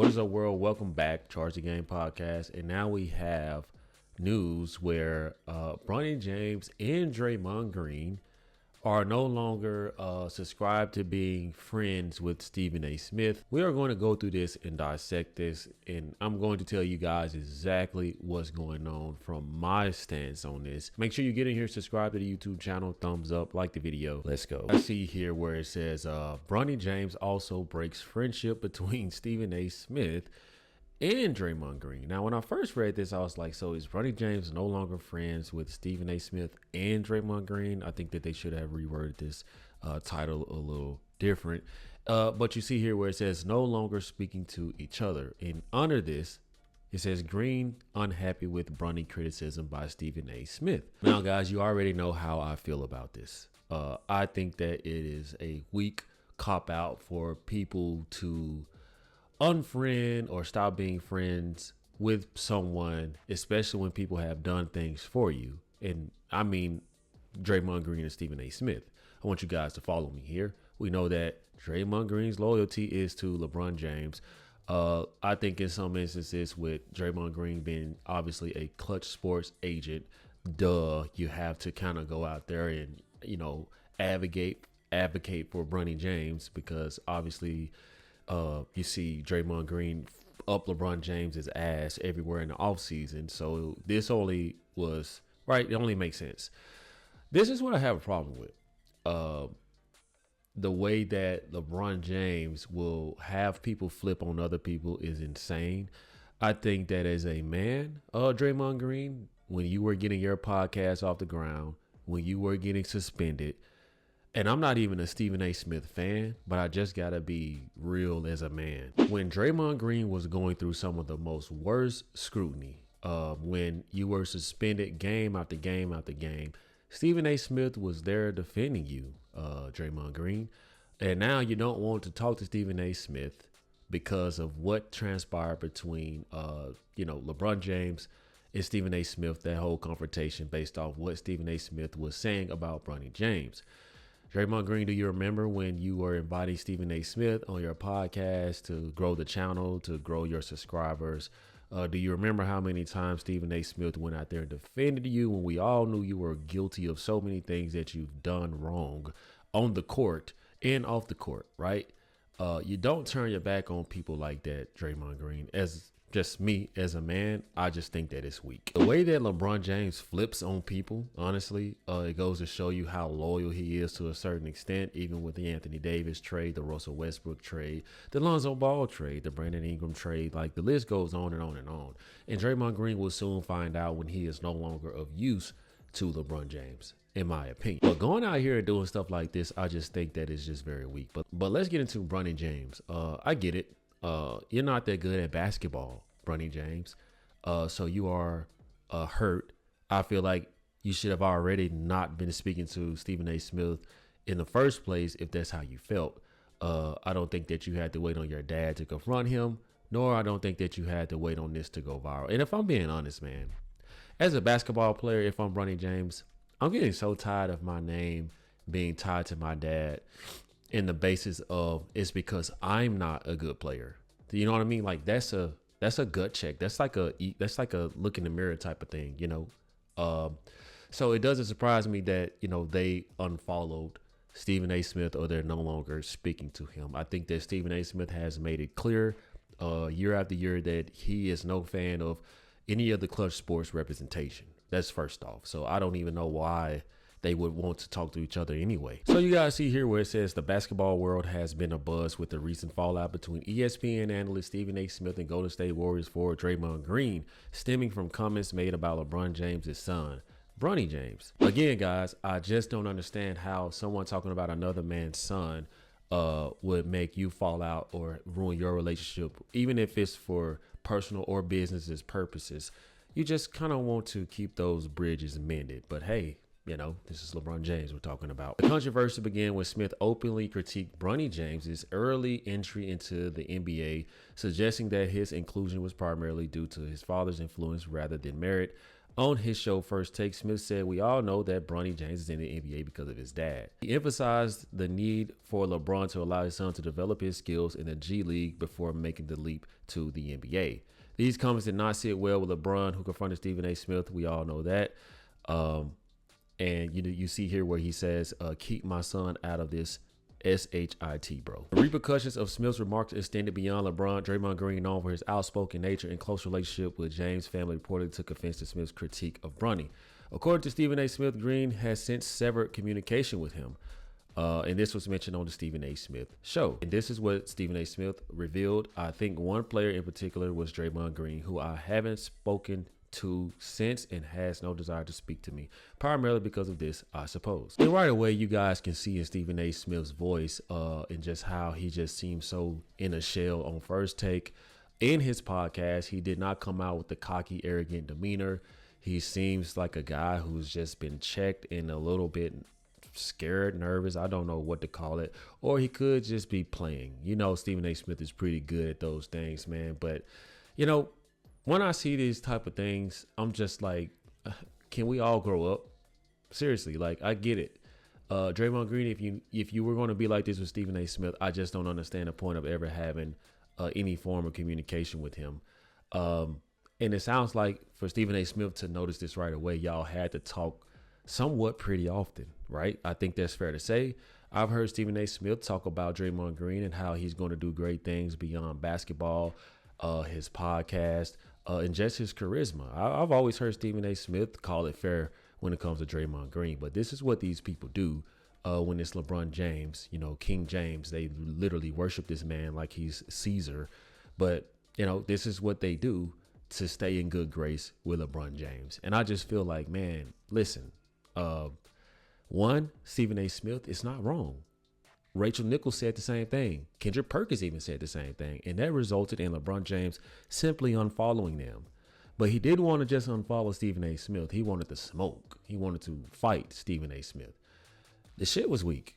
What is up, world? Welcome back, Charge the Game podcast. And now we have news where Bronny James and Draymond Green are no longer subscribed to being friends with Stephen A. Smith. We are going to go through this and dissect this, and I'm going to tell you guys exactly what's going on from my stance on this. Make sure you get in here, subscribe to the YouTube channel, thumbs up, like the video. Let's go. I see here where it says Bronny James also breaks friendship between Stephen A. Smith and Draymond Green. Now, when I first read this, I was like, so is Bronny James no longer friends with Stephen A. Smith and Draymond Green? I think that they should have reworded this title a little different. But you see here where it says no longer speaking to each other. And under this, it says Green unhappy with Bronny criticism by Stephen A. Smith. Now, guys, you already know how I feel about this. I think that it is a weak cop-out for people to unfriend or stop being friends with someone, especially when people have done things for you. And I mean Draymond Green and Stephen A. Smith. I want you guys to follow me here. We know that Draymond Green's loyalty is to LeBron James. I think in some instances, with Draymond Green being obviously a Clutch Sports agent, you have to kind of go out there and, advocate for Bronny James, because obviously you see Draymond Green up LeBron James's ass everywhere in the offseason. So this only was right. It only makes sense. This is what I have a problem with. The way that LeBron James will have people flip on other people is insane. I think that as a man, Draymond Green, when you were getting your podcast off the ground, when you were getting suspended, and I'm not even a Stephen A. Smith fan, but I just got to be real as a man. When Draymond Green was going through some of the most worst scrutiny, when you were suspended game after game after game, Stephen A. Smith was there defending you, Draymond Green. And now you don't want to talk to Stephen A. Smith because of what transpired between, LeBron James and Stephen A. Smith, that whole confrontation based off what Stephen A. Smith was saying about Bronny James. Draymond Green, do you remember when you were inviting Stephen A. Smith on your podcast to grow the channel, to grow your subscribers? Do you remember how many times Stephen A. Smith went out there and defended you when we all knew you were guilty of so many things that you've done wrong on the court and off the court, right? You don't turn your back on people like that, Draymond Green. As just me as a man, I just think that it's weak. The way that LeBron James flips on people, honestly, it goes to show you how loyal he is to a certain extent, even with the Anthony Davis trade, the Russell Westbrook trade, the Lonzo Ball trade, the Brandon Ingram trade. Like, the list goes on and on and on. And Draymond Green will soon find out when he is no longer of use to LeBron James, in my opinion. But going out here and doing stuff like this, I just think that it's just very weak. But let's get into Bronny James. I get it. You're not that good at basketball, Bronny James. So you are hurt. I feel like you should have already not been speaking to Stephen A. Smith in the first place if that's how you felt. I don't think that you had to wait on your dad to confront him, nor I don't think that you had to wait on this to go viral. And if I'm being honest, man, as a basketball player, if I'm Bronny James, I'm getting so tired of my name being tied to my dad in the basis of it's because I'm not a good player. You know what I mean? Like, that's a gut check. That's like a look in the mirror type of thing, So it doesn't surprise me that, they unfollowed Stephen A. Smith, or they're no longer speaking to him. I think that Stephen A. Smith has made it clear year after year that he is no fan of any of the Clutch Sports representation. That's first off. So I don't even know why they would want to talk to each other anyway. So you guys see here where it says the basketball world has been abuzz with the recent fallout between ESPN analyst Stephen A. Smith and Golden State Warriors forward Draymond Green, stemming from comments made about LeBron James' son, Bronny James. Again, guys, I just don't understand how someone talking about another man's son would make you fall out or ruin your relationship, even if it's for personal or business purposes. You just kind of want to keep those bridges mended. But hey, this is LeBron James we're talking about. The controversy began when Smith openly critiqued Bronny James's early entry into the NBA, suggesting that his inclusion was primarily due to his father's influence rather than merit. On his show First Take, Smith said, "We all know that Bronny James is in the NBA because of his dad." He emphasized the need for LeBron to allow his son to develop his skills in the G League before making the leap to the NBA. These comments did not sit well with LeBron, who confronted Stephen A. Smith. We all know that. And you see here where he says, "Keep my son out of this SHIT, bro." The repercussions of Smith's remarks extended beyond LeBron. Draymond Green, known for his outspoken nature and close relationship with James' family, reportedly took offense to Smith's critique of Bronny. According to Stephen A. Smith, Green has since severed communication with him. And this was mentioned on the Stephen A. Smith show. And this is what Stephen A. Smith revealed. I think one player in particular was Draymond Green, who I haven't spoken to since and has no desire to speak to me, primarily because of this, I suppose. And right away, you guys can see in Stephen A. Smith's voice and just how he just seems so in a shell on First Take. In his podcast, he did not come out with the cocky, arrogant demeanor. He seems like a guy who's just been checked and a little bit scared, nervous. I don't know what to call it. Or he could just be playing. You know, Stephen A. Smith is pretty good at those things, man. But, you know, when I see these type of things, I'm just like, can we all grow up? Seriously, like, I get it. Draymond Green, if you were going to be like this with Stephen A. Smith, I just don't understand the point of ever having any form of communication with him. And it sounds like for Stephen A. Smith to notice this right away, y'all had to talk somewhat pretty often, right? I think that's fair to say. I've heard Stephen A. Smith talk about Draymond Green and how he's going to do great things beyond basketball, his podcast, and just his charisma. I've always heard Stephen A. Smith call it fair when it comes to Draymond Green, but this is what these people do when it's LeBron James, you know, King James. They literally worship this man like he's Caesar, but, you know, this is what they do to stay in good grace with LeBron James. And I just feel like, man, listen, one, Stephen A. Smith is not wrong. Rachel Nichols said the same thing. Kendrick Perkins even said the same thing. And that resulted in LeBron James simply unfollowing them. But he didn't want to just unfollow Stephen A. Smith. He wanted to smoke. He wanted to fight Stephen A. Smith. The shit was weak.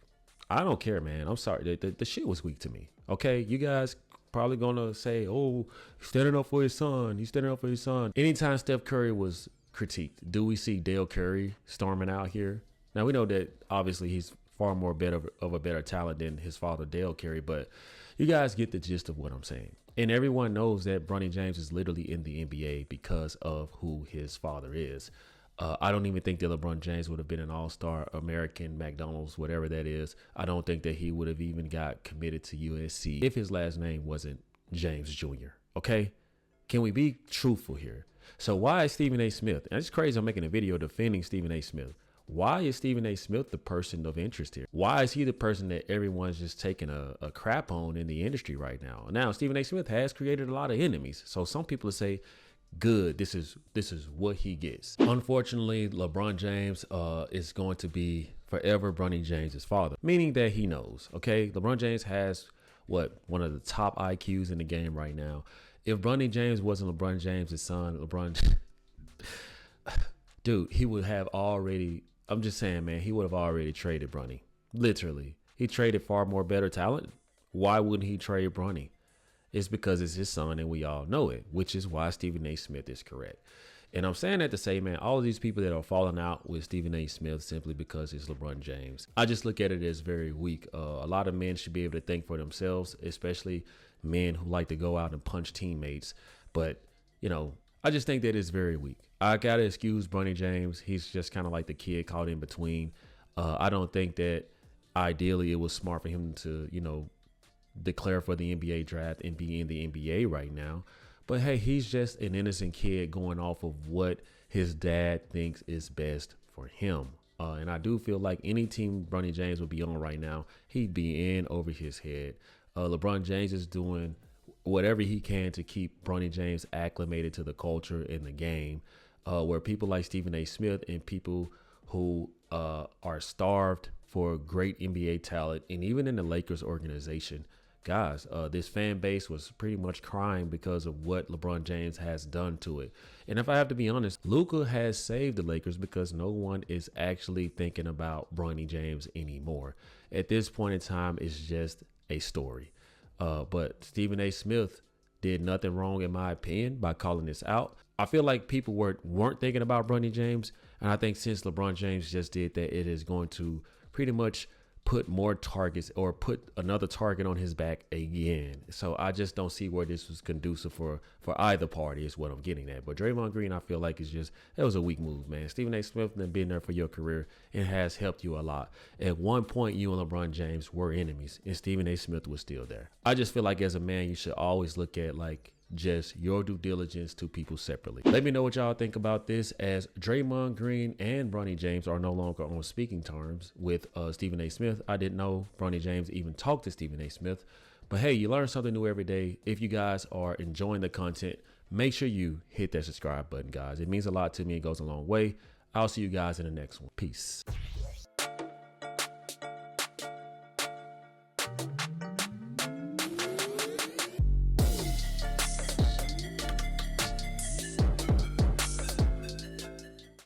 I don't care, man. I'm sorry. The shit was weak to me. Okay, you guys probably going to say, oh, he's standing up for his son. He's standing up for his son. Anytime Steph Curry was critiqued, do we see Dale Curry storming out here? Now, we know that obviously he's far more of a better talent than his father, Dale Curry, but you guys get the gist of what I'm saying. And everyone knows that Bronny James is literally in the NBA because of who his father is. I don't even think that LeBron James would have been an all-star, American, McDonald's, whatever that is. I don't think that he would have even got committed to USC if his last name wasn't James Jr., okay? Can we be truthful here? So why is Stephen A. Smith, and it's crazy I'm making a video defending Stephen A. Smith. Why is Stephen A. Smith the person of interest here? Why is he the person that everyone's just taking a crap on in the industry right now? Now, Stephen A. Smith has created a lot of enemies. So some people say, good, this is what he gets. Unfortunately, LeBron James is going to be forever Bronny James's father, meaning that he knows, okay? LeBron James has one of the top IQs in the game right now. If Bronny James wasn't LeBron James's son, dude, he would have already, I'm just saying, man, he would have already traded Bronny. Literally. He traded far more better talent. Why wouldn't he trade Bronny? It's because it's his son and we all know it, which is why Stephen A. Smith is correct. And I'm saying that to say, man, all of these people that are falling out with Stephen A. Smith simply because it's LeBron James, I just look at it as very weak. A lot of men should be able to think for themselves, especially men who like to go out and punch teammates. But, you know, I just think that it's very weak. I got to excuse Bronny James. He's just kind of like the kid caught in between. I don't think that ideally it was smart for him to, you know, declare for the NBA draft and be in the NBA right now. But hey, he's just an innocent kid going off of what his dad thinks is best for him. And I do feel like any team Bronny James would be on right now, he'd be in over his head. LeBron James is doing whatever he can to keep Bronny James acclimated to the culture in the game, where people like Stephen A. Smith and people who are starved for great NBA talent, and even in the Lakers organization, guys, this fan base was pretty much crying because of what LeBron James has done to it. And if I have to be honest, Luka has saved the Lakers because no one is actually thinking about Bronny James anymore. At this point in time, it's just a story. But Stephen A. Smith did nothing wrong, in my opinion, by calling this out. I feel like people weren't thinking about Bronny James. And I think since LeBron James just did that, it is going to pretty much put more targets or put another target on his back again. So I just don't see where this was conducive for either party is what I'm getting at. But Draymond Green, I feel like that was a weak move, man. Stephen A. Smith has been there for your career and has helped you a lot. At one point, you and LeBron James were enemies and Stephen A. Smith was still there. I just feel like as a man, you should always look at like just your due diligence to people separately. Let me know what y'all think about this, as Draymond Green and Bronny James are no longer on speaking terms with Stephen A. Smith. I didn't know Bronny James even talked to Stephen A. Smith. But hey, you learn something new every day. If you guys are enjoying the content, make sure you hit that subscribe button, guys. It means a lot to me. It goes a long way. I'll see you guys in the next one. Peace.